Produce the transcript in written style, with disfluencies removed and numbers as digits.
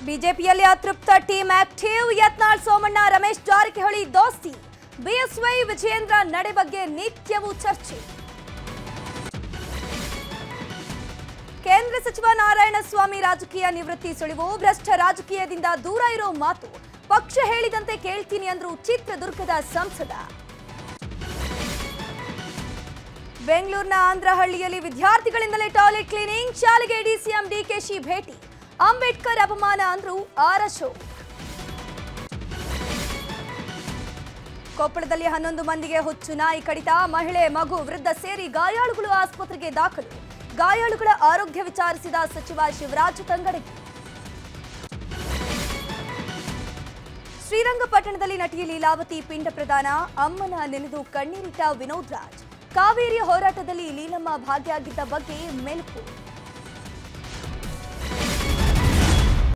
ಬಿಜೆಪಿಯಲ್ಲಿ ಅತೃಪ್ತ team active. Yatnal Somanna, Ramesh Jarkiholi ದೋಸ್ತಿ. ಬಿಎಸ್ವೈ ವಿಜಯೇಂದ್ರ ನಡೆ ಬಗ್ಗೆ ನಿತ್ಯವೂ ಚರ್ಚೆ. ಕೇಂದ್ರ ಸಚಿವ ನಾರಾಯಣಸ್ವಾಮಿ ರಾಜಕೀಯ ನಿವೃತ್ತಿ ಸುಳಿವು. ಭ್ರಷ್ಟ ರಾಜಕೀಯದಿಂದ ದೂರ ಇರೋ ಮಾತು. ಪಕ್ಷ ಹೇಳಿದಂತೆ ಕೇಳ್ತೀನಿ ಅಂದ್ರು ಚಿತ್ರದುರ್ಗದ ಸಂಸದ. ಬೆಂಗಳೂರಿನ ಆಂಧ್ರಹಳ್ಳಿಯಲ್ಲಿ ವಿದ್ಯಾರ್ಥಿಗಳಿಂದಲೇ ಟಾಯ್ಲೆಟ್ ಕ್ಲೀನಿಂಗ್. ಶಾಲೆಗೆ ಡಿಸಿಎಂ ಡಿಕೆಶಿ ಭೇಟಿ. ಅಂಬೇಡ್ಕರ್ ಅಪಮಾನ ಅಂದ್ರು ಆರ್ ಅಶೋಕ್. ಕೊಪ್ಪಳದಲ್ಲಿ 11 ಮಂದಿಗೆ ಹುಚ್ಚು ನಾಯಿ ಕಡಿತ. ಮಹಿಳೆ, ಮಗು, ವೃದ್ಧ ಸೇರಿ ಗಾಯಾಳುಗಳು ಆಸ್ಪತ್ರೆಗೆ ದಾಖಲು. ಗಾಯಾಳುಗಳ ಆರೋಗ್ಯ ವಿಚಾರಿಸಿದ ಸಚಿವ ಶಿವರಾಜ್ ತಂಗಡಗಿ. ಶ್ರೀರಂಗಪಟ್ಟಣದಲ್ಲಿ ನಟಿ ಲೀಲಾವತಿ ಪಿಂಡ ಪ್ರದಾನ. ಅಮ್ಮನ ನೆನೆದು ಕಣ್ಣೀರಿಟ್ಟ ವಿನೋದ್ ರಾಜ್. ಕಾವೇರಿ ಹೋರಾಟದಲ್ಲಿ ಲೀಲಮ್ಮ ಭಾಗಿಯಾಗಿದ್ದ ಬಗ್ಗೆ ಮೆಲುಕು.